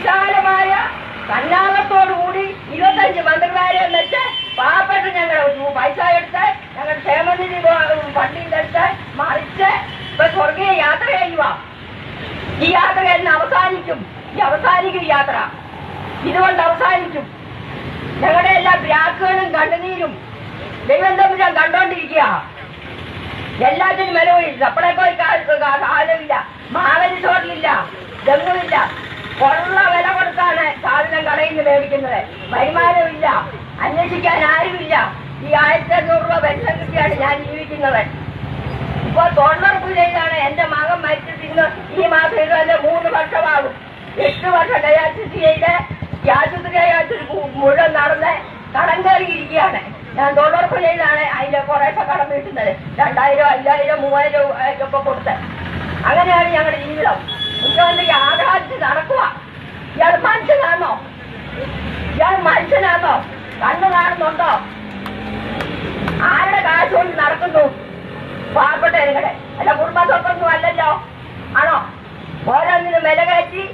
വിശാലമായ സന്നാഹത്തോടുകൂടി 25 മന്ത്രിമാരെ വെച്ച് പാവപ്പെട്ട ഞങ്ങളുടെ പൈസ എടുത്ത് ഞങ്ങളുടെ ക്ഷേമനിധി ഫണ്ടിൽ എടുത്ത് മറിച്ച് ഇപ്പൊ സ്വർഗീയ യാത്ര ചെയ്യുക. ഈ യാത്ര എന്ന് അവസാനിക്കും. ഈ യാത്ര ഇതുകൊണ്ട് അവസാനിക്കും. ഞങ്ങളുടെ എല്ലാ ബ്രാക്കുകളും കണ്ണുനീരും ദൈവം തമ്പുരാൻ കണ്ടോണ്ടിരിക്കുക. എല്ലാത്തിനും വിലവില്ല. സപ്പളക്കോയി കാലമില്ല, മാവരി ചോറിലില്ല, തെങ്ങുമില്ല. കൊള്ള വില കൊടുത്താണ് സാധനം കടയിൽ നിന്ന് മേടിക്കുന്നത്. വരുമാനമില്ല, അന്വേഷിക്കാൻ ആരുമില്ല. ഈ 1500 രൂപ പെൻഷൻ കിട്ടിയാണ് ഞാൻ ജീവിക്കുന്നത്. ഇപ്പോൾ തൊഴിലുറപ്പ് ചെയ്താണ്. എന്റെ മകൻ മരിച്ചിട്ട് ഇന്ന് ഈ മാസം 3 വർഷമാകും. 8 വർഷം ഡയാലിസിസ് ചെയ്ത് ആശുപത്രി മുഴുവൻ നടന്ന് കടം കയറിയിരിക്കുകയാണ്. ഞാൻ തൊഴിലുറപ്പ് ചെയ്താണ് അതിന്റെ കുറേശ്ശെ കടം വീട്ടുന്നത്. 2000, 5000, 3000 ഒക്കെ കൊടുത്ത്. അങ്ങനെയാണ് ഞങ്ങളുടെ ജീവിതം. മുഖ്യമന്ത്രി ആഘാതിച്ച് നടക്കുക. ഇയാൾ മനുഷ്യനാണോ? കണ്ണു കാണുന്നുണ്ടോ? ആരുടെ കാശ് കൊണ്ട് നടക്കുന്നു? പാവപ്പെട്ട നിങ്ങളെ അല്ല, കുടുംബ സ്വത്തൊന്നും അല്ലല്ലോ. ആണോ? ഓരോന്നിനും വില കയറ്റി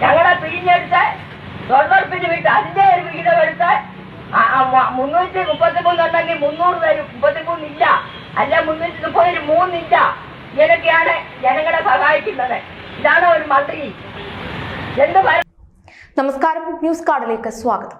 ഞങ്ങളെ പിഴിഞ്ഞെടുത്ത് തൊഴിലുറപ്പിന് വിട്ട് അതിന്റെ ഒരു വിഹിതം എടുത്ത് 333 ഉണ്ടെങ്കിൽ 300 തരും. 33 ഇല്ല. അല്ല 330 3 ഇല്ല. ഇങ്ങനെയൊക്കെയാണ് ജനങ്ങളെ സഹായിക്കുന്നത്. ഇതാണ് ഒരു മന്ത്രി. നമസ്കാരം, ന്യൂസ് കാർഡിലേക്ക് സ്വാഗതം.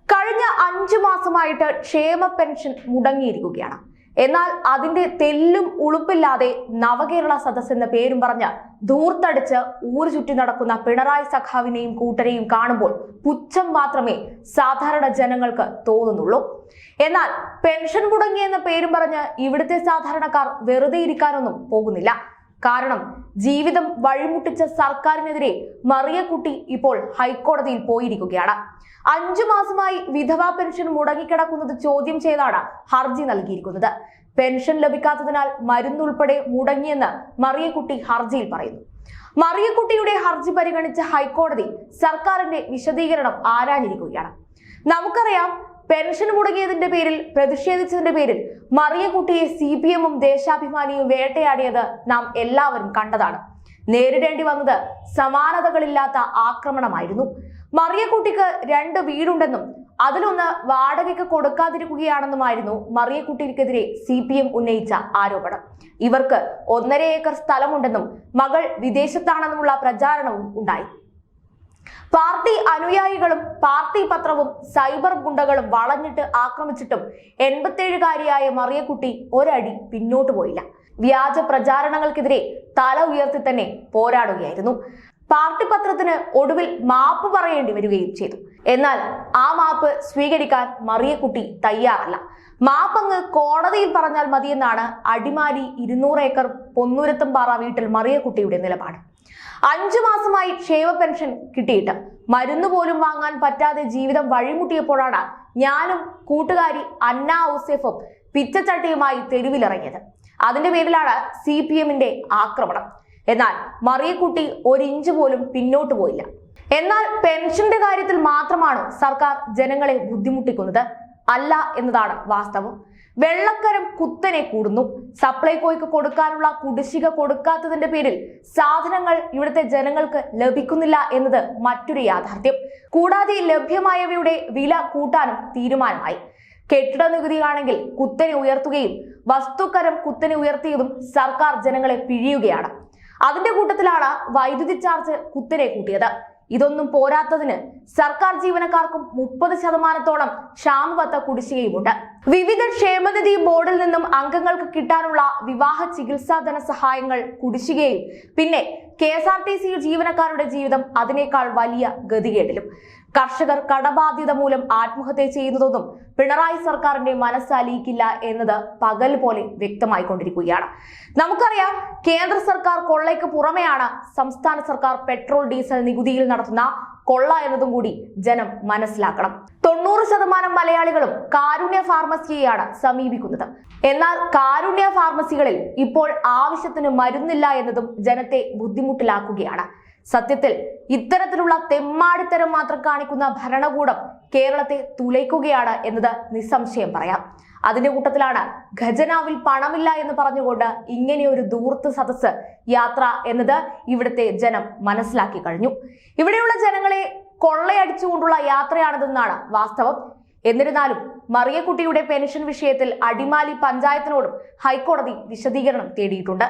കഴിഞ്ഞ 5 മാസമായിട്ട് ക്ഷേമ പെൻഷൻ മുടങ്ങിയിരിക്കുകയാണ്. എന്നാൽ അതിന്റെ തെല്ലും ഉളുപ്പില്ലാതെ നവകേരള സദസ് എന്ന പേരും പറഞ്ഞ് ധൂർത്തടിച്ച് ഊരു ചുറ്റി നടക്കുന്ന പിണറായി സഖാവിനെയും കൂട്ടരെയും കാണുമ്പോൾ പുച്ഛം മാത്രമേ സാധാരണ ജനങ്ങൾക്ക് തോന്നുന്നുള്ളൂ. എന്നാൽ പെൻഷൻ മുടങ്ങി എന്ന പേരും പറഞ്ഞ് ഇവിടുത്തെ സാധാരണക്കാർ വെറുതെ ഇരിക്കാനൊന്നും പോകുന്നില്ല. കാരണം ജീവിതം വഴിമുട്ടിച്ച സർക്കാരിനെതിരെ മറിയക്കുട്ടി ഇപ്പോൾ ഹൈക്കോടതിയിൽ പോയിരിക്കുകയാണ്. 5 മാസമായി വിധവാ പെൻഷൻ മുടങ്ങിക്കിടക്കുന്നത് ചോദ്യം ചെയ്താണ് ഹർജി നൽകിയിരിക്കുന്നത്. പെൻഷൻ ലഭിക്കാത്തതിനാൽ മരുന്നുൾപ്പെടെ മുടങ്ങിയെന്ന് മറിയക്കുട്ടി ഹർജിയിൽ പറയുന്നു. മറിയക്കുട്ടിയുടെ ഹർജി പരിഗണിച്ച ഹൈക്കോടതി സർക്കാരിന്റെ വിശദീകരണം ആരാഞ്ഞിരിക്കുകയാണ്. നമുക്കറിയാം, പെൻഷൻ മുടങ്ങിയതിന്റെ പേരിൽ പ്രതിഷേധിച്ചതിന്റെ പേരിൽ മറിയക്കുട്ടിയെ CPM-ഉം ദേശാഭിമാനിയും വേട്ടയാടിയത് നാം എല്ലാവരും കണ്ടതാണ്. നേരിടേണ്ടി വന്നത് സമാനതകളില്ലാത്ത ആക്രമണമായിരുന്നു. മറിയക്കുട്ടിക്ക് 2 വീടുണ്ടെന്നും അതിലൊന്ന് വാടകയ്ക്ക് കൊടുക്കാതിരിക്കുകയാണെന്നുമായിരുന്നു മറിയക്കുട്ടിക്കെതിരെ CPM ഉന്നയിച്ച ആരോപണം. ഇവർക്ക് 1.5 ഏക്കർ സ്ഥലമുണ്ടെന്നും മകൾ വിദേശത്താണെന്നുമുള്ള പ്രചാരണവും ഉണ്ടായി. പാർട്ടി അനുയായികളും പാർട്ടി പത്രവും സൈബർ ഗുണ്ടകളും വളഞ്ഞിട്ട് ആക്രമിച്ചിട്ടും 87-കാരിയായ മറിയക്കുട്ടി ഒരടി പിന്നോട്ട് പോയില്ല. വ്യാജ പ്രചാരണങ്ങൾക്കെതിരെ തല ഉയർത്തി തന്നെ പോരാടുകയായിരുന്നു. പാർട്ടി പത്രത്തിന് ഒടുവിൽ മാപ്പ് പറയേണ്ടി വരികയും ചെയ്തു. എന്നാൽ ആ മാപ്പ് സ്വീകരിക്കാൻ മറിയക്കുട്ടി തയ്യാറല്ല. മാപ്പങ്ങ് കോടതിയിൽ പറഞ്ഞാൽ മതിയെന്നാണ് അടിമാലി 200 ഏക്കർ പൊന്നൂരത്തുംപാറ വീട്ടിൽ മറിയക്കുട്ടിയുടെ നിലപാട്. 5 മാസമായി ക്ഷേമ പെൻഷൻ കിട്ടിയിട്ട് മരുന്ന് പോലും വാങ്ങാൻ പറ്റാതെ ജീവിതം വഴിമുട്ടിയപ്പോഴാണ് ഞാനും കൂട്ടുകാരി അന്ന ഔസേഫും പിച്ചച്ചട്ടിയുമായി തെരുവിലിറങ്ങിയത്. അതിന്റെ പേരിലാണ് CPM-ന്റെ ആക്രമണം. എന്നാൽ മറിയക്കുട്ടി 1 ഇഞ്ച് പോലും പിന്നോട്ട് പോയില്ല. എന്നാൽ പെൻഷന്റെ കാര്യത്തിൽ മാത്രമാണ് സർക്കാർ ജനങ്ങളെ ബുദ്ധിമുട്ടിക്കുന്നത് അല്ല എന്നതാണ് വാസ്തവം. വെള്ളക്കരം കുത്തനെ കൂടുന്നു. സപ്ലൈകോയ്ക്ക് കൊടുക്കാനുള്ള കുടിശ്ശിക കൊടുക്കാത്തതിന്റെ പേരിൽ സാധനങ്ങൾ ഇവിടുത്തെ ജനങ്ങൾക്ക് ലഭിക്കുന്നില്ല എന്നത് മറ്റൊരു യാഥാർത്ഥ്യം. കൂടാതെ ലഭ്യമായവയുടെ വില കൂട്ടാനും തീരുമാനമായി. കെട്ടിട നികുതിയാണെങ്കിൽ കുത്തനെ ഉയർത്തുകയും വസ്തുക്കരം കുത്തനെ ഉയർത്തിയതും സർക്കാർ ജനങ്ങളെ പിഴിയുകയാണ്. അതിന്റെ കൂട്ടത്തിലാണ് വൈദ്യുതി ചാർജ് കുത്തനെ കൂട്ടിയത്. ഇതൊന്നും പോരാത്തതിന് സർക്കാർ ജീവനക്കാർക്കും 30% ക്ഷാമബത്ത കുടിശ്ശികയുമുണ്ട്. വിവിധ ക്ഷേമനിധി ബോർഡിൽ നിന്നും അംഗങ്ങൾക്ക് കിട്ടാനുള്ള വിവാഹ ചികിത്സാ ധനസഹായങ്ങൾ കുടിശ്ശികയും പിന്നെ KSRTC ജീവനക്കാരുടെ ജീവിതം അതിനേക്കാൾ വലിയ ഗതികേടിലും. കർഷകർ കടബാധ്യത മൂലം ആത്മഹത്യ ചെയ്യുന്നതൊന്നും പിണറായി സർക്കാരിന്റെ മനസ്സലിയിക്കില്ല എന്നത് പകൽ പോലെ വ്യക്തമായിക്കൊണ്ടിരിക്കുകയാണ്. നമുക്കറിയാം, കേന്ദ്ര സർക്കാർ കൊള്ളയ്ക്ക് പുറമെയാണ് സംസ്ഥാന സർക്കാർ പെട്രോൾ ഡീസൽ നികുതിയിൽ നടത്തുന്ന കൊള്ള എന്നതും കൂടി ജനം മനസ്സിലാക്കണം. 90% മലയാളികളും കാരുണ്യ ഫാർമസിയെയാണ് സമീപിക്കുന്നത്. എന്നാൽ കാരുണ്യ ഫാർമസികളിൽ ഇപ്പോൾ ആവശ്യത്തിന് മരുന്നില്ല എന്നതും ജനത്തെ ബുദ്ധിമുട്ടിലാക്കുകയാണ്. സത്യത്തിൽ ഇത്തരത്തിലുള്ള തെമ്മാടിത്തരം മാത്രം കാണിക്കുന്ന ഭരണകൂടം കേരളത്തെ തുലയ്ക്കുകയാണ് എന്നത് നിസ്സംശയം പറയാം. അതിന്റെ കൂട്ടത്തിലാണ് ഖജനാവിൽ പണമില്ല എന്ന് പറഞ്ഞുകൊണ്ട് ഇങ്ങനെ ഒരു ധൂർത്ത് സദസ്സ് യാത്ര എന്നത് ഇവിടുത്തെ ജനം മനസ്സിലാക്കി കഴിഞ്ഞു. ഇവിടെയുള്ള ജനങ്ങളെ കൊള്ളയടിച്ചുകൊണ്ടുള്ള യാത്രയാണിതെന്നാണ് വാസ്തവം. എന്നിരുന്നാലും മറിയക്കുട്ടിയുടെ പെൻഷൻ വിഷയത്തിൽ അടിമാലി പഞ്ചായത്തിനോടും ഹൈക്കോടതി വിശദീകരണം തേടിയിട്ടുണ്ട്.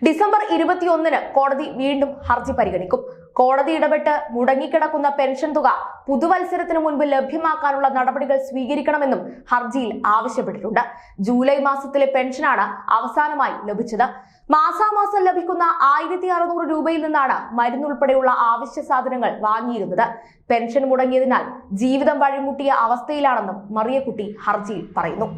ഡിസംബർ 21-ന് കോടതി വീണ്ടും ഹർജി പരിഗണിക്കും. കോടതി ഇടപെട്ട് മുടങ്ങിക്കിടക്കുന്ന പെൻഷൻ തുക പുതുവത്സരത്തിന് മുൻപ് ലഭ്യമാക്കാനുള്ള നടപടികൾ സ്വീകരിക്കണമെന്നും ഹർജിയിൽ ആവശ്യപ്പെട്ടിട്ടുണ്ട്. ജൂലൈ മാസത്തിലെ പെൻഷനാണ് അവസാനമായി ലഭിച്ചത്. മാസാമാസം ലഭിക്കുന്ന 1600 രൂപയിൽ നിന്നാണ് മരുന്നുൾപ്പെടെയുള്ള ആവശ്യ സാധനങ്ങൾ വാങ്ങിയിരുന്നത്. പെൻഷൻ മുടങ്ങിയതിനാൽ ജീവിതം വഴിമുട്ടിയ അവസ്ഥയിലാണെന്നും മറിയക്കുട്ടി ഹർജിയിൽ പറയുന്നു.